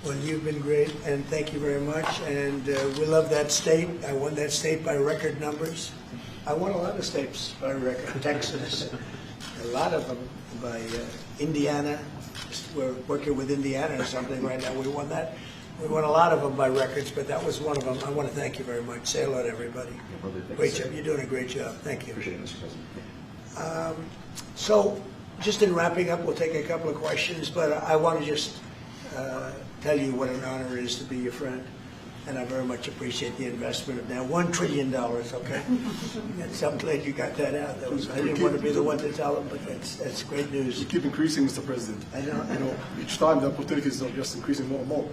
Well, you've been great, and thank you very much. And we love that state. I won that state by record numbers. I won a lot of states by record. Texas, a lot of them by Indiana. We're working with Indiana or something right now. We won that. We won a lot of them by records, but that was one of them. I want to thank you very much. Say hello to everybody. Great job. You're doing a great job. Thank you. Appreciate it, Mr. President. So, just in wrapping up, we'll take a couple of questions, but I want to just tell you what an honor it is to be your friend, and I very much appreciate the investment of now $1 trillion, okay? So I'm glad you got that out. I didn't want to be the one to tell them, but that's great news. You keep increasing, Mr. President. I know. Each time the opportunities are just increasing more and more.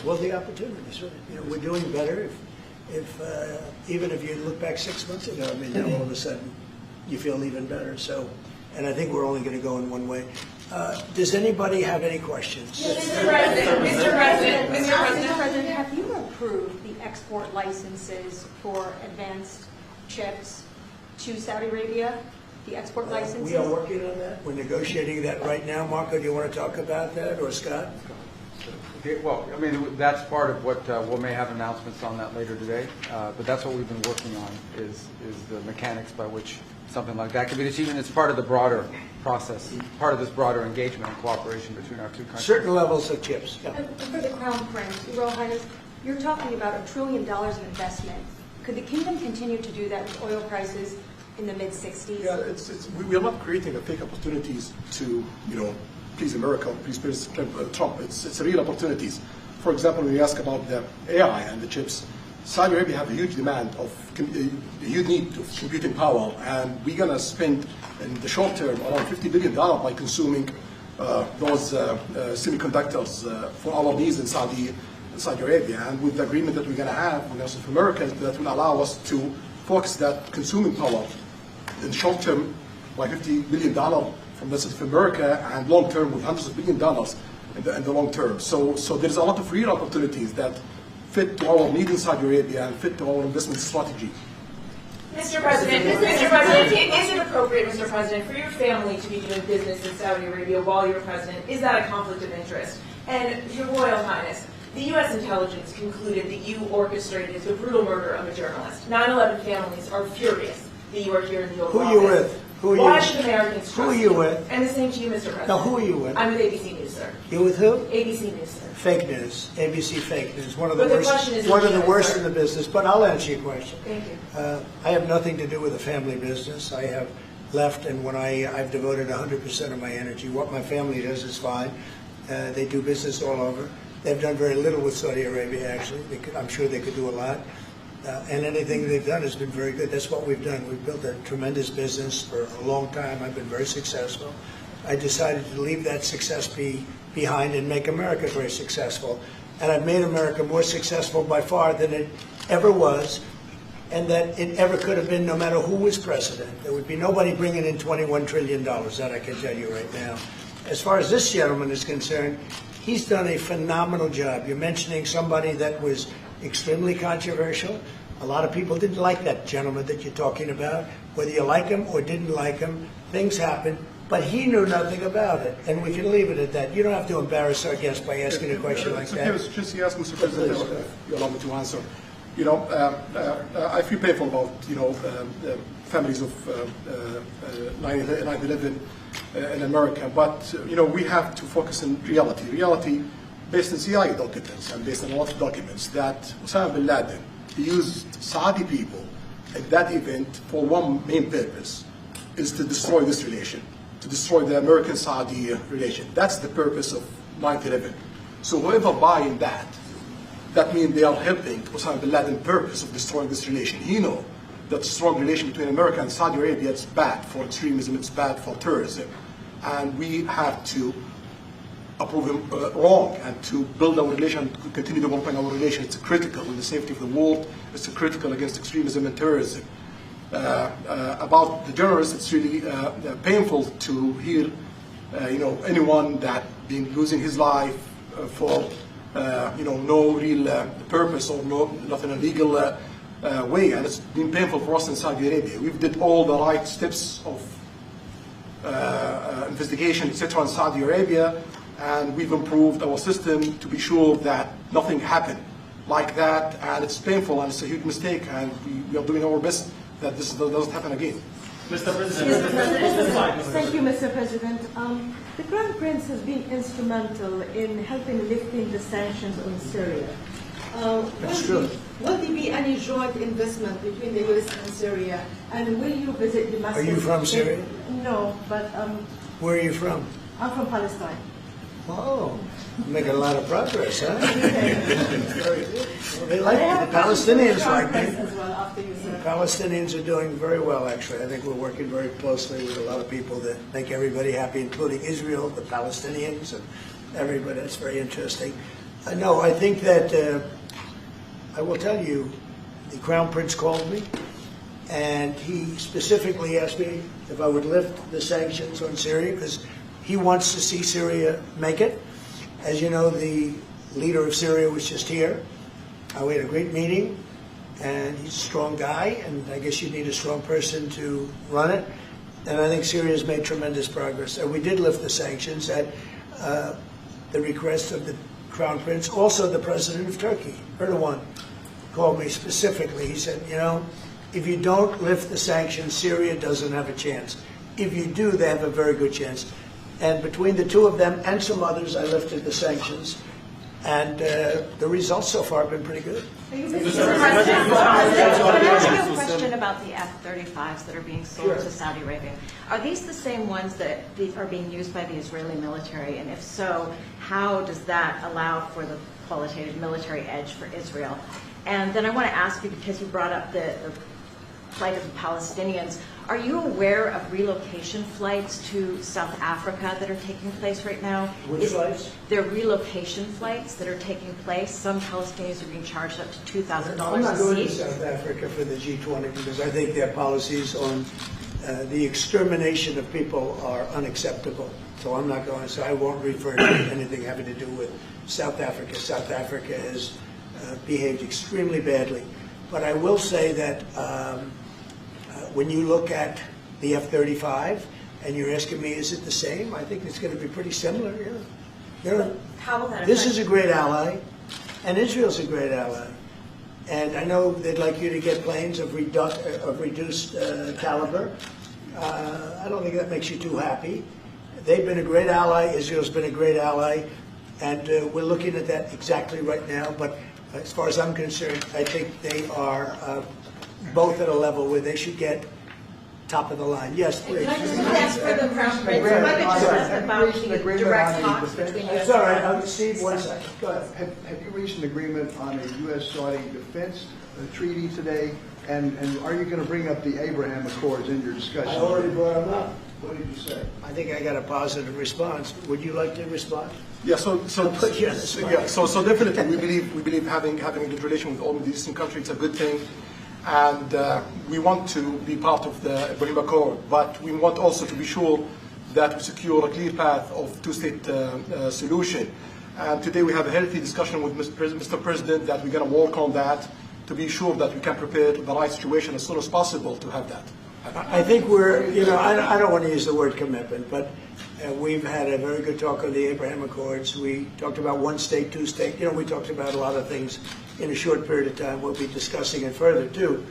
Well, the opportunities, we're doing better. If even if you look back 6 months ago, I mean, now all of a sudden you feel even better. So, and I think we're only going to go in one way. Does anybody have any questions? Mr. President, have you approved the export licenses for advanced chips to Saudi Arabia? The export licenses? We are working on that. We're negotiating that right now. Marco, do you want to talk about that, or Scott? Okay, well, I mean, that's part of what we may have announcements on that later today. But that's what we've been working on is the mechanics by which something like that can be achieved, and it's part of the broader process, part of this broader engagement and cooperation between our two countries. Certain levels of chips. Yeah. And for the Crown Prince, Your Royal Highness, you're talking about $1 trillion in investment. Could the kingdom continue to do that with oil prices in the mid-60s? Yeah, we are not creating a fake opportunities to, please America, please President Trump. It's real opportunities. For example, when you ask about the AI and the chips, Saudi Arabia have a huge demand of, a huge need of computing power, and we're going to spend in the short term around $50 billion by consuming those semiconductors for our needs in Saudi Arabia. And with the agreement that we're going to have with North America, that will allow us to focus that consuming power in short term by $50 billion from North America, and long term with hundreds of billions of dollars in the long term. So there's a lot of real opportunities that fit to our need in Saudi Arabia and fit to our investment strategy. Mr. President, is it appropriate, Mr. President, for your family to be doing business in Saudi Arabia while you're president? Is that a conflict of interest? And Your Royal Highness, the U.S. intelligence concluded that you orchestrated the brutal murder of a journalist. 9/11 families are furious that you are here in the Oval Office. Who are you with? Why should Americans trust you? Who are you with? And the same to you, Mr. President. Now, who are you with? I'm with ABC News, sir. You with who? ABC News, sir. Fake news, ABC fake news, one of the But the worst, question is one of the legitimate, worst sir. in the business. But I'll answer your question. Thank you. I have nothing to do with the family business. I have left, and when I've devoted 100% of my energy. What my family does is fine. They do business all over. They've done very little with Saudi Arabia, actually. I'm sure they could do a lot. And anything they've done has been very good. That's what we've done. We've built a tremendous business for a long time. I've been very successful. I decided to leave that success behind and make America very successful. And I've made America more successful by far than it ever was, and that it ever could have been no matter who was president. There would be nobody bringing in $21 trillion, that I can tell you right now. As far as this gentleman is concerned, he's done a phenomenal job. You're mentioning somebody that was extremely controversial. A lot of people didn't like that gentleman that you're talking about. Whether you like him or didn't like him, things happen. But he knew nothing about it, and we can leave it at that. You don't have to embarrass our guest by asking a question like that. Just ask Mr. President, if you allow me to answer. I feel painful about the families of 9/11 in America, but we have to focus on reality. Reality based on CIA documents and based on a lot of documents that Osama bin Laden used Saudi people at that event for one main purpose, is to destroy this relation, to destroy the American-Saudi relation. That's the purpose of 9/11. So whoever buying that means they are helping Osama bin Laden's purpose of destroying this relation. He knows that strong relation between America and Saudi Arabia is bad for extremism, it's bad for terrorism. And we have to approve him wrong and to build our relation, continue developing our relation. It's critical in the safety of the world. It's critical against extremism and terrorism. About the journalists, it's really painful to hear, anyone that been losing his life for, no real purpose or not in a legal way, and it's been painful for us in Saudi Arabia. We've did all the right steps of investigation, etc., in Saudi Arabia, and we've improved our system to be sure that nothing happened like that, and it's painful and it's a huge mistake, and we are doing our best that this doesn't happen again. Mr. President. Thank you, Mr. President. The Crown Prince has been instrumental in helping lifting the sanctions on Syria. That's true. Will there be any joint investment between the U.S. and Syria? And will you visit Damascus? Are you from Syria? No, but Where are you from? I'm from Palestine. Oh, making a lot of progress, huh? Very good. Well, they like me. The Palestinians like me. As well, after you, sir. Palestinians are doing very well, actually. I think we're working very closely with a lot of people that make everybody happy, including Israel, the Palestinians, and everybody. It's very interesting. No, I think that I will tell you, the Crown Prince called me, and he specifically asked me if I would lift the sanctions on Syria, because he wants to see Syria make it. As you know, the leader of Syria was just here. We had a great meeting, and he's a strong guy, and I guess you need a strong person to run it. And I think Syria has made tremendous progress. And we did lift the sanctions at the request of the Crown Prince. Also, the President of Turkey, Erdogan, called me specifically. He said, you know, if you don't lift the sanctions, Syria doesn't have a chance. If you do, they have a very good chance. And between the two of them and some others, I lifted the sanctions. And the results so far have been pretty good. Can I ask you a question about the F-35s that are being sold to Saudi Arabia? Are these the same ones that are being used by the Israeli military? And if so, how does that allow for the qualitative military edge for Israel? And then I want to ask you, because you brought up the plight of the Palestinians, are you aware of relocation flights to South Africa that are taking place right now? Which flights? There are relocation flights that are taking place. Some Palestinians are being charged up to $2,000 I'm not a going to seat. South Africa for the G20 because I think their policies on the extermination of people are unacceptable. So I'm not going. So I won't refer to anything having to do with South Africa. South Africa has behaved extremely badly. But I will say that when you look at the F-35 and you're asking me, is it the same? I think it's going to be pretty similar. Yeah. How will that This affect- is a great ally, and Israel's a great ally. And I know they'd like you to get planes of reduced caliber. I don't think that makes you too happy. They've been a great ally. Israel's been a great ally. And we're looking at that exactly right now. But as far as I'm concerned, I think they are both at a level where they should get top of the line. Yes, please. Can I just ask for the Crown Prince? If I could just ask about the direct talks between U.S. It's all right. Steve, one second. Go ahead. Have you reached an agreement on a U.S.-Saudi defense treaty today? And are you going to bring up the Abraham Accords in your discussion? I already brought them up. What did you say? I think I got a positive response. Would you like to respond? Yeah, so put you on the spot. yeah, so definitely we believe having a good relation with all Middle Eastern countries is a good thing, and we want to be part of the Abraham Accord, but we want also to be sure that we secure a clear path of two-state solution. And today we have a healthy discussion with Mr. President that we're going to work on that to be sure that we can prepare the right situation as soon as possible to have that. I think we're, I don't want to use the word commitment, but we've had a very good talk on the Abraham Accords. We talked about one state, two state. We talked about a lot of things in a short period of time. We'll be discussing it further, too.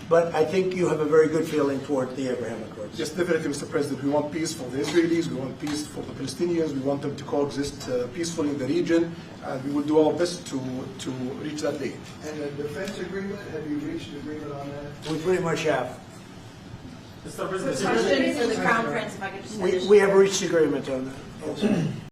But I think you have a very good feeling toward the Abraham Accords. Yes, definitely, Mr. President. We want peace for the Israelis. We want peace for the Palestinians. We want them to coexist peacefully in the region. And we will do our best to reach that day. And the defense agreement, have you reached an agreement on that? We pretty much have. Question for the Crown Prince, if I could just finish. We have reached agreement on that.